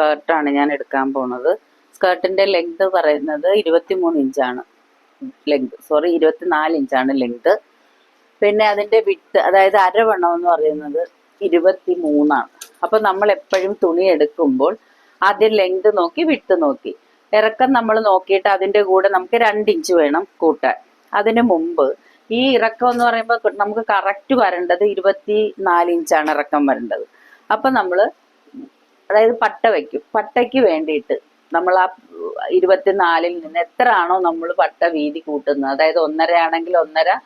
സ്കേർട്ടാണ് ഞാൻ എടുക്കാൻ പോകുന്നത്. സ്കേർട്ടിന്റെ ലെങ്ത് പറയുന്നത് 23 ഇഞ്ചാണ് ലെങ്ത്, 24 ഇഞ്ചാണ് ലെങ്ത്. പിന്നെ അതിന്റെ വിട്ട്, അതായത് അരവണ്ണം എന്ന് പറയുന്നത് 23ആണ്. അപ്പൊ നമ്മൾ എപ്പോഴും തുണി എടുക്കുമ്പോൾ ആദ്യം ലെങ്ത് നോക്കി വിട്ട് നോക്കി ഇറക്കം നമ്മൾ നോക്കിയിട്ട് അതിന്റെ കൂടെ നമുക്ക് 2 ഇഞ്ച് വേണം കൂട്ടാൻ. അതിന് മുമ്പ് ഈ ഇറക്കം എന്ന് പറയുമ്പോൾ നമുക്ക് കറക്റ്റ് വരേണ്ടത് 24 ഇഞ്ചാണ് ഇറക്കം വരേണ്ടത്. അപ്പൊ നമ്മള് അതായത് പട്ട വയ്ക്കും. പട്ടയ്ക്ക് വേണ്ടിയിട്ട് നമ്മൾ ആ 24-ൽ നിന്ന് എത്ര ആണോ നമ്മൾ പട്ട വീതി കൂട്ടുന്നത്, അതായത് 1.5 ആണെങ്കിൽ 1.5,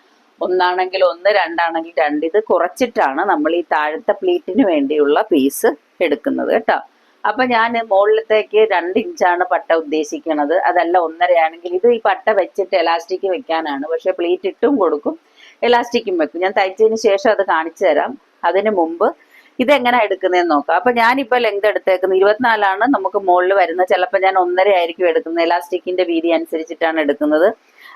1 1, 2 2, ഇത് കുറച്ചിട്ടാണ് നമ്മൾ ഈ താഴത്തെ പ്ലീറ്റിന് വേണ്ടിയുള്ള പീസ് എടുക്കുന്നത് കേട്ടോ. അപ്പൊ ഞാൻ മുകളിലത്തേക്ക് 2 ഇഞ്ചാണ് പട്ട ഉദ്ദേശിക്കുന്നത്. അതല്ല 1.5 ആണെങ്കിൽ ഇത് ഈ പട്ട വെച്ചിട്ട് എലാസ്റ്റിക് വെക്കാനാണ്. പക്ഷെ പ്ലീറ്റ് ഇട്ടും കൊടുക്കും, എലാസ്റ്റിക്കും വെക്കും. ഞാൻ തയ്ച്ചതിന് ശേഷം അത് കാണിച്ചു തരാം. അതിന് മുമ്പ് ഇതെങ്ങനെ എടുക്കുന്നതെന്ന് നോക്കാം. അപ്പൊ ഞാനിപ്പോ ലെങ്ത് എടുത്തേക്കുന്നത് 24ആണ് നമുക്ക് മുകളിൽ വരുന്നത്. ചിലപ്പോൾ ഞാൻ 1.5 ആയിരിക്കും എടുക്കുന്നത്, എലാസ്റ്റിക്കിന്റെ വീതി അനുസരിച്ചിട്ടാണ് എടുക്കുന്നത്.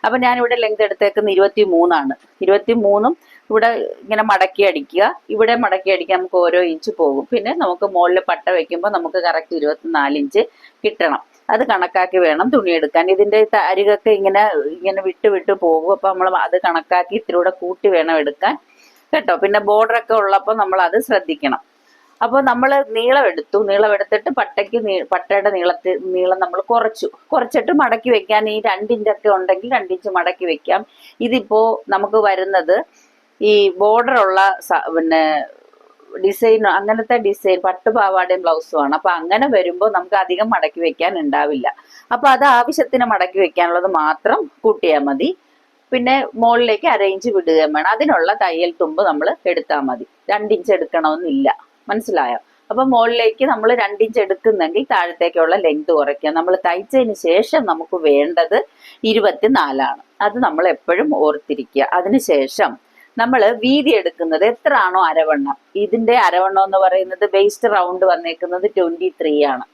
അപ്പൊ ഞാനിവിടെ ലെങ്ത് എടുത്തേക്കുന്നത് 23ആണ്. 23ഉം ഇവിടെ ഇങ്ങനെ മടക്കി അടിക്കുക, ഇവിടെ മടക്കി അടിക്കുക, നമുക്ക് ഓരോ ഇഞ്ച് പോകും. പിന്നെ നമുക്ക് മുകളിൽ പട്ട വെക്കുമ്പോൾ നമുക്ക് കറക്റ്റ് 24 ഇഞ്ച് കിട്ടണം. അത് കണക്കാക്കി വേണം തുണി എടുക്കാൻ. ഇതിന്റെ അരികൊക്കെ ഇങ്ങനെ ഇങ്ങനെ വിട്ട് പോകും. അപ്പൊ നമ്മൾ അത് കണക്കാക്കി ഇത്തിരി കൂടെ കൂട്ടി വേണം എടുക്കാൻ കേട്ടോ. പിന്നെ ബോർഡർ ഒക്കെ ഉള്ളപ്പോൾ നമ്മൾ അത് ശ്രദ്ധിക്കണം. അപ്പോൾ നമ്മൾ നീളം എടുത്തിട്ട് പട്ടയുടെ നീളം നമ്മൾ കുറച്ചിട്ട് മടക്കി വെക്കാൻ. ഈ 2 ഇഞ്ചൊക്കെ ഉണ്ടെങ്കിൽ 2 ഇഞ്ച് മടക്കി വെക്കാം. ഇതിപ്പോ നമുക്ക് വരുന്നത് ഈ ബോർഡർ ഉള്ള പിന്നെ ഡിസൈൻ, അങ്ങനത്തെ ഡിസൈൻ പട്ടുപാവാടയും ബ്ലൗസുമാണ്. അപ്പൊ അങ്ങനെ വരുമ്പോൾ നമുക്ക് അധികം മടക്കി വെക്കാൻ ഉണ്ടാവില്ല. അപ്പൊ അത് ആവശ്യത്തിന് മടക്കി വെക്കാനുള്ളത് മാത്രം കൂട്ടിയാൽ മതി. പിന്നെ മുകളിലേക്ക് അരയിഞ്ച് വിടുകയും വേണം. അതിനുള്ള തയ്യൽ തുമ്പ് നമ്മൾ എടുത്താൽ മതി. 2 ഇഞ്ച് എടുക്കണമെന്നില്ല, മനസ്സിലായോ? അപ്പൊ മുകളിലേക്ക് നമ്മൾ 2 ഇഞ്ച് എടുക്കുന്നെങ്കിൽ താഴത്തേക്കുള്ള ലെങ്ത് കുറയ്ക്കുക. നമ്മൾ തയ്ച്ചതിന് ശേഷം നമുക്ക് വേണ്ടത് 24ആണ്. അത് നമ്മൾ എപ്പോഴും ഓർത്തിരിക്കുക. അതിനുശേഷം നമ്മൾ വീതി എടുക്കുന്നത് എത്ര ആണോ അരവണ്ണം, ഇതിന്റെ അരവണ്ണം എന്ന് പറയുന്നത് വേസ്റ്റ് റൗണ്ട് വന്നേക്കുന്നത് 23 ആണ്.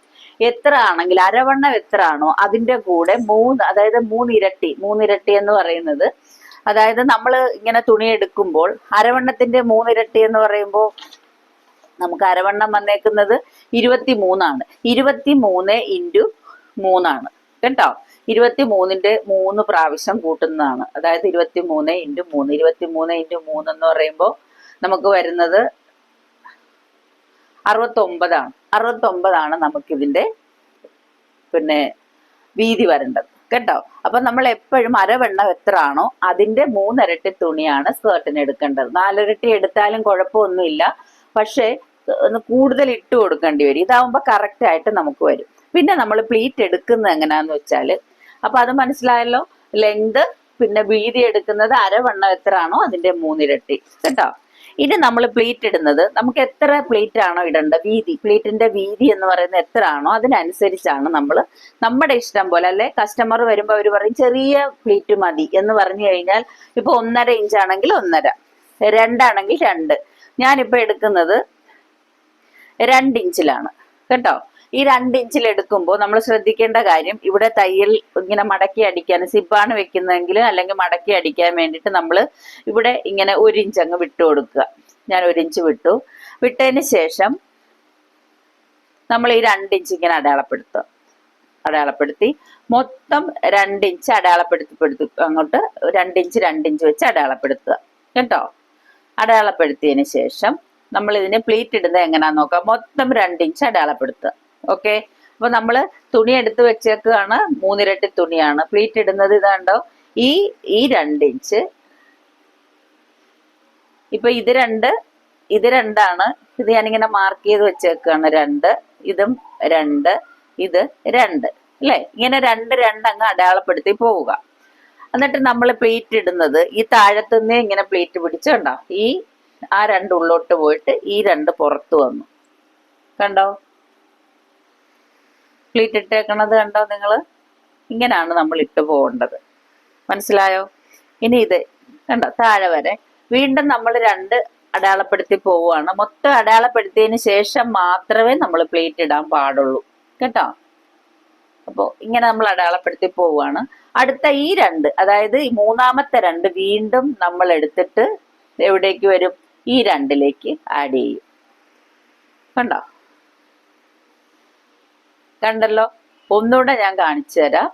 എത്ര ആണെങ്കിൽ അരവണ്ണം എത്ര ആണോ അതിന്റെ കൂടെ 3, അതായത് 3 ഇരട്ടി എന്ന് പറയുന്നത്, അതായത് നമ്മൾ ഇങ്ങനെ തുണി എടുക്കുമ്പോൾ അരവണ്ണത്തിന്റെ 3 ഇരട്ടി എന്ന് പറയുമ്പോൾ നമുക്ക് അരവണ്ണം വന്നേക്കുന്നത് 23ആണ്. 23 ഇൻറ്റു 3ആണ് കേട്ടോ. 23ന്റെ 3 പ്രാവശ്യം കൂട്ടുന്നതാണ്. അതായത് 23 ഇൻറ്റു 3, 23 ഇൻറ്റു 3 എന്ന് പറയുമ്പോൾ നമുക്ക് വരുന്നത് 69ആണ്. 69ആണ് നമുക്കിതിന്റെ പിന്നെ വീതി വരേണ്ടത് കേട്ടോ. അപ്പൊ നമ്മൾ എപ്പോഴും അരവണ്ണം എത്ര ആണോ അതിന്റെ 3 ഇരട്ടി തുണിയാണ് സ്കേർട്ടിന് എടുക്കേണ്ടത്. 4 ഇരട്ടി എടുത്താലും കുഴപ്പമൊന്നുമില്ല, പക്ഷെ ഒന്ന് കൂടുതൽ ഇട്ട് കൊടുക്കേണ്ടി വരും. ഇതാവുമ്പോ കറക്റ്റ് ആയിട്ട് നമുക്ക് വരും. പിന്നെ നമ്മൾ പ്ലീറ്റ് എടുക്കുന്നത് എങ്ങനെയാന്ന് വെച്ചാല്, അപ്പൊ അത് മനസ്സിലായല്ലോ. ലെങ്ത് പിന്നെ വീതി എടുക്കുന്നത് അരവണ്ണം എത്ര ആണോ അതിന്റെ 3 ഇരട്ടി കേട്ടോ. ഇനി നമ്മൾ പ്ലീറ്റ് ഇടുന്നത് നമുക്ക് എത്ര പ്ലീറ്റ് ആണോ ഇടേണ്ടത്, വീതി, പ്ലീറ്റിന്റെ വീതി എന്ന് പറയുന്നത് എത്ര ആണോ അതിനനുസരിച്ചാണ് നമ്മൾ നമ്മുടെ ഇഷ്ടം പോലെ. അല്ലെ കസ്റ്റമർ വരുമ്പോൾ അവർ പറയും ചെറിയ പ്ലീറ്റ് മതി എന്ന് പറഞ്ഞു കഴിഞ്ഞാൽ, ഇപ്പൊ 1.5 ഇഞ്ചാണെങ്കിൽ 1.5, 2 ആണെങ്കിൽ 2. ഞാനിപ്പോ എടുക്കുന്നത് 2 ഇഞ്ചിലാണ് കേട്ടോ. ഈ 2 ഇഞ്ചിൽ എടുക്കുമ്പോൾ നമ്മൾ ശ്രദ്ധിക്കേണ്ട കാര്യം, ഇവിടെ തയ്യൽ ഇങ്ങനെ മടക്കി അടിക്കാൻ, സിബാണ് വെക്കുന്നതെങ്കിൽ അല്ലെങ്കിൽ മടക്കി അടിക്കാൻ വേണ്ടിയിട്ട് നമ്മൾ ഇവിടെ ഇങ്ങനെ 1 ഇഞ്ച് അങ്ങ് വിട്ടു കൊടുക്കുക. ഞാൻ 1 ഇഞ്ച് വിട്ടതിന് ശേഷം നമ്മൾ ഈ 2 ഇഞ്ച് ഇങ്ങനെ അടയാളപ്പെടുത്തി മൊത്തം 2 ഇഞ്ച് അടയാളപ്പെടുത്തി അങ്ങോട്ട് 2 ഇഞ്ച് വെച്ച് അടയാളപ്പെടുത്തുക കേട്ടോ. അടയാളപ്പെടുത്തിയതിന് ശേഷം നമ്മൾ ഇതിന് പ്ലീറ്റ് ഇടുന്നത് എങ്ങനെയാന്ന് നോക്കാം. മൊത്തം 2 ഇഞ്ച് അടയാളപ്പെടുത്തുക. ഓക്കെ. അപ്പൊ നമ്മള് തുണി എടുത്ത് വെച്ചേക്കാണ്, 3 ഇരട്ടി തുണിയാണ്. പ്ലീറ്റ് ഇടുന്നത് ഇതാണ്ടോ, ഈ 2 ഇഞ്ച്. ഇപ്പൊ ഇത് 2, ഇത് 2ആണ്. ഇത് ഞാനിങ്ങനെ മാർക്ക് ചെയ്ത് വെച്ചേക്കാണ് 2, ഇതും 2, ഇത് 2 അല്ലെ. ഇങ്ങനെ 2 അങ്ങ് അടയാളപ്പെടുത്തി പോവുക. എന്നിട്ട് നമ്മൾ പ്ലീറ്റ് ഇടുന്നത് ഈ താഴത്തുനിന്നേ ഇങ്ങനെ പ്ലീറ്റ് പിടിച്ച് കണ്ടോ, ആ 2 ഉള്ളോട്ട് പോയിട്ട് ഈ 2 പുറത്തു വന്നു കണ്ടോ. പ്ലീറ്റ് ഇട്ടേക്കണത് കണ്ടോ നിങ്ങള്. ഇങ്ങനെയാണ് നമ്മൾ ഇട്ട് പോകേണ്ടത്, മനസ്സിലായോ? ഇനി ഇത് കണ്ടോ താഴെ വരെ വീണ്ടും നമ്മൾ 2 അടയാളപ്പെടുത്തി പോവുകയാണ്. മൊത്തം അടയാളപ്പെടുത്തിയതിന് ശേഷം മാത്രമേ നമ്മൾ പ്ലീറ്റ് ഇടാൻ പാടുള്ളൂ കേട്ടോ. അപ്പോൾ ഇങ്ങനെ നമ്മൾ അടയാളപ്പെടുത്തി പോവുകയാണ്. അടുത്ത ഈ 2, അതായത് ഈ മൂന്നാമത്തെ 2 വീണ്ടും നമ്മൾ എടുത്തിട്ട് എവിടേക്ക് വരും, ഈ 2ലേക്ക് ആഡ് ചെയ്യും കണ്ടോ. കണ്ടല്ലോ. ഒന്നുകൂടെ ഞാൻ കാണിച്ചു തരാം.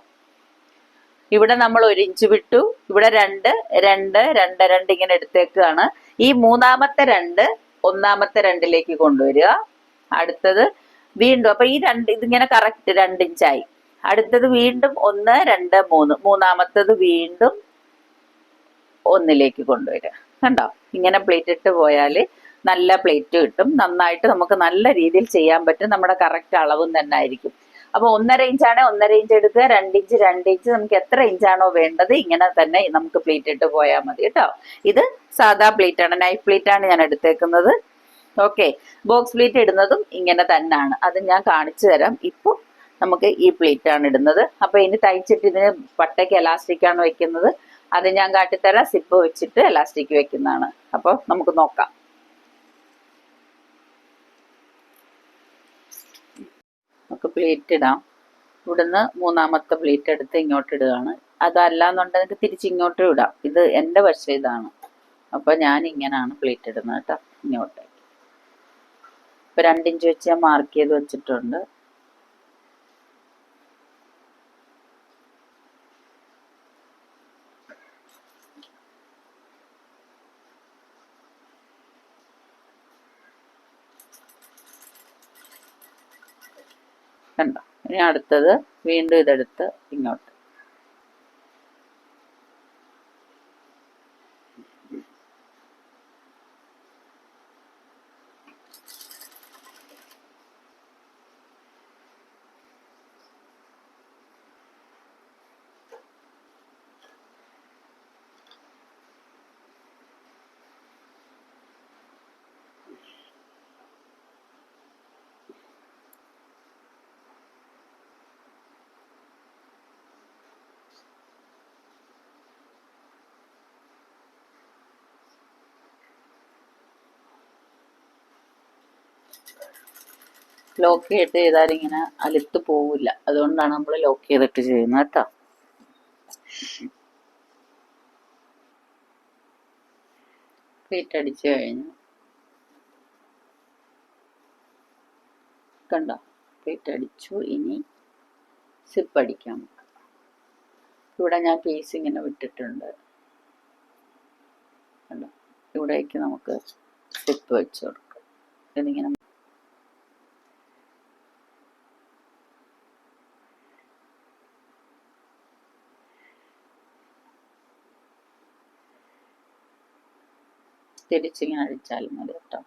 ഇവിടെ നമ്മൾ 1 ഇഞ്ച് വിട്ടു, ഇവിടെ 2 2 2 2 ഇങ്ങനെ എടുത്തേക്കാണ്. ഈ മൂന്നാമത്തെ 2 ഒന്നാമത്തെ 2ലേക്ക് കൊണ്ടുവരിക. അടുത്തത് വീണ്ടും, അപ്പൊ ഈ ഇതിങ്ങനെ കറക്റ്റ് 2 ഇഞ്ചായി. അടുത്തത് വീണ്ടും 1 2 3, മൂന്നാമത്തത് വീണ്ടും 1ലേക്ക് കൊണ്ടുവരിക. കണ്ടോ? ഇങ്ങനെ പ്ലേറ്റ് ഇട്ട് പോയാൽ നല്ല പ്ലേറ്റ് കിട്ടും. നന്നായിട്ട് നമുക്ക് നല്ല രീതിയിൽ ചെയ്യാൻ പറ്റും. നമ്മുടെ കറക്റ്റ് അളവും തന്നെ ആയിരിക്കും. അപ്പൊ 1.5 ഇഞ്ചാണ് 1.5 ഇഞ്ച് എടുക്കുക, 2 ഇഞ്ച് 2 ഇഞ്ച്, നമുക്ക് എത്ര ഇഞ്ചാണോ വേണ്ടത് ഇങ്ങനെ തന്നെ നമുക്ക് പ്ലേറ്റ് ഇട്ട് പോയാൽ മതി കേട്ടോ. ഇത് സാധാ പ്ലേറ്റ് ആണ്, നൈഫ് പ്ലേറ്റ് ആണ് ഞാൻ എടുത്തേക്കുന്നത്. ഓക്കെ, ബോക്സ് പ്ലേറ്റ് ഇടുന്നതും ഇങ്ങനെ തന്നെയാണ്, അത് ഞാൻ കാണിച്ചു തരാം. ഇപ്പോൾ നമുക്ക് ഈ പ്ലേറ്റ് ആണ് ഇടുന്നത്. അപ്പൊ ഇനി തയ്ച്ചിട്ട് ഇതിന് പട്ടയ്ക്ക് എലാസ്റ്റിക് ആണ് വെക്കുന്നത്, അത് ഞാൻ കാട്ടിത്തരാം. സിപ്പ് വെച്ചിട്ട് എലാസ്റ്റിക് വെക്കുന്നതാണ്. അപ്പൊ നമുക്ക് നോക്കാം. നമുക്ക് പ്ലേറ്റ് ഇടാം. ഇവിടുന്ന് മൂന്നാമത്തെ പ്ലേറ്റ് എടുത്ത് ഇങ്ങോട്ട് ഇടുകയാണ്. അതല്ലാന്നുണ്ടെങ്കിൽ തിരിച്ച് ഇങ്ങോട്ടും ഇടാം. ഇത് എൻ്റെ വശം ഇതാണ്. അപ്പൊ ഞാൻ ഇങ്ങനെയാണ് പ്ലേറ്റ് ഇടുന്നത് കേട്ടോ, ഇങ്ങോട്ട്. ഇപ്പൊ 2 ഇഞ്ച് വെച്ച് ഞാൻ മാർക്ക് ചെയ്ത് വെച്ചിട്ടുണ്ട്. കണ്ടോ? ഇനി അടുത്തത് വീണ്ടും ഇതെടുത്ത് ഇങ്ങോട്ട്. ലോക്ക് ചെയ്തിട്ട് ചെയ്താൽ ഇങ്ങനെ അലുത്ത് പോവില്ല, അതുകൊണ്ടാണ് നമ്മൾ ലോക്ക് ചെയ്തിട്ട് ചെയ്യുന്നത് കേട്ടോ. പ്ലേറ്റ് അടിച്ചു കഴിഞ്ഞു. കണ്ടോ? പ്ലേറ്റ് അടിച്ചു. ഇനി സിപ്പ് അടിക്കാം. ഇവിടെ ഞാൻ പീസ് ഇങ്ങനെ വിട്ടിട്ടുണ്ട്. കണ്ടോ? ഇവിടേക്ക് നമുക്ക് സിപ്പ് വെച്ച് കൊടുക്കാം. ഇതിങ്ങനെ തിരിച്ചിങ്ങനെ അടിച്ചാലും മതി കേട്ടോ.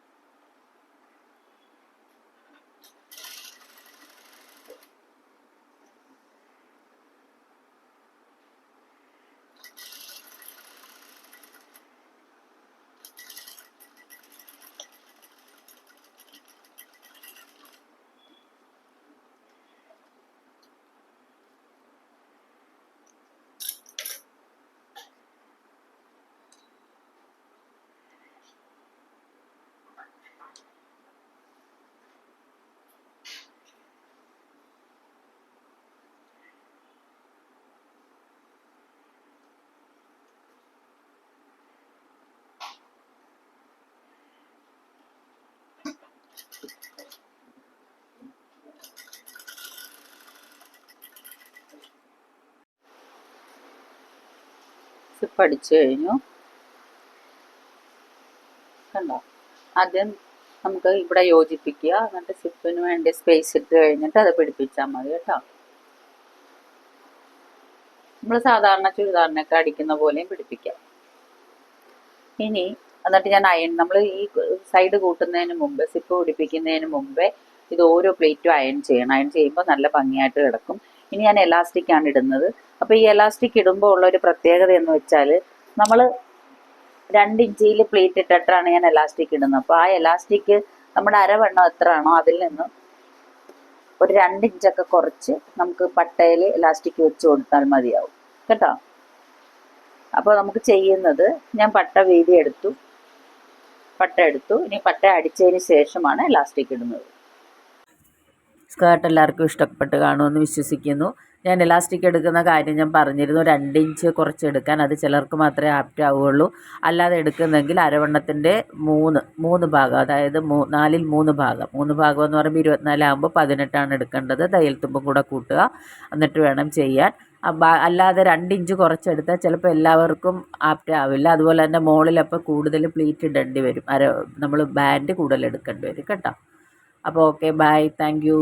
സിപ്പ് അടിച്ചു കഴിഞ്ഞു. കണ്ടോ? ആദ്യം നമുക്ക് ഇവിടെ യോജിപ്പിക്കുക, എന്നിട്ട് സിപ്പിന് വേണ്ടി സ്പേസ് ഇട്ട് കഴിഞ്ഞിട്ട് അത് പിടിപ്പിച്ചാൽ മതി കേട്ടോ. നമ്മൾ സാധാരണ ചുരിദാറിനൊക്കെ അടിക്കുന്ന പോലെയും പിടിപ്പിക്കാം. ഇനി എന്നിട്ട് ഞാൻ നമ്മൾ ഈ സൈഡ് കൂട്ടുന്നതിന് മുമ്പ്, സിപ്പ് പിടിപ്പിക്കുന്നതിന് മുമ്പേ ഇത് ഓരോ പ്ലേറ്റും അയൺ ചെയ്യണം. അയൺ ചെയ്യുമ്പോൾ നല്ല ഭംഗിയായിട്ട് കിടക്കും. ഇനി ഞാൻ എലാസ്റ്റിക് ആണ് ഇടുന്നത്. അപ്പോൾ ഈ എലാസ്റ്റിക് ഇടുമ്പോൾ ഉള്ള ഒരു പ്രത്യേകത എന്ന് വെച്ചാൽ, നമ്മൾ 2 ഇഞ്ചിൽ പ്ലേറ്റ് ഇട്ടിട്ടാണ് ഞാൻ എലാസ്റ്റിക് ഇടുന്നത്. അപ്പോൾ ആ എലാസ്റ്റിക് നമ്മുടെ അരവണ്ണം എത്രയാണോ അതിൽ നിന്ന് ഒരു 2 ഇഞ്ചൊക്കെ കുറച്ച് നമുക്ക് പട്ടയിൽ എലാസ്റ്റിക് വെച്ച് കൊടുത്താൽ മതിയാവും കേട്ടോ. അപ്പോൾ നമുക്ക് ചെയ്യുന്നത്, ഞാൻ പട്ട വീതി എടുത്തു, പട്ട എടുത്തു. ഇനി പട്ട അടിച്ചതിന് ശേഷമാണ് എലാസ്റ്റിക് ഇടുന്നത്. സ്കേർട്ട് എല്ലാവർക്കും ഇഷ്ടപ്പെട്ട് കാണുമെന്ന് വിശ്വസിക്കുന്നു. ഞാൻ ഇലാസ്റ്റിക് എടുക്കുന്ന കാര്യം ഞാൻ പറഞ്ഞിരുന്നു. 2 ഇഞ്ച് കുറച്ചെടുക്കാൻ, അത് ചിലർക്ക് മാത്രമേ ആപ്റ്റ് ആവുകയുള്ളൂ. അല്ലാതെ എടുക്കുന്നെങ്കിൽ അരവണ്ണത്തിൻ്റെ 3 ഭാഗം, അതായത് 4ൽ 3 ഭാഗം എന്ന് പറയുമ്പോൾ 24 ആകുമ്പോൾ 18 എടുക്കേണ്ടത്. തയ്യൽ തുമ്പും കൂടെ കൂട്ടുക, എന്നിട്ട് വേണം ചെയ്യാൻ. അല്ലാതെ 2 ഇഞ്ച് കുറച്ചെടുത്താൽ ചിലപ്പോൾ എല്ലാവർക്കും ആപ്റ്റ് ആവില്ല. അതുപോലെ തന്നെ മുകളിലപ്പോൾ കൂടുതൽ പ്ലീറ്റ് ഇടേണ്ടി വരും, നമ്മൾ ബാൻഡ് കൂടുതൽ എടുക്കേണ്ടി വരും കേട്ടോ. അപ്പോൾ ഓക്കെ, ബൈ, താങ്ക് യു.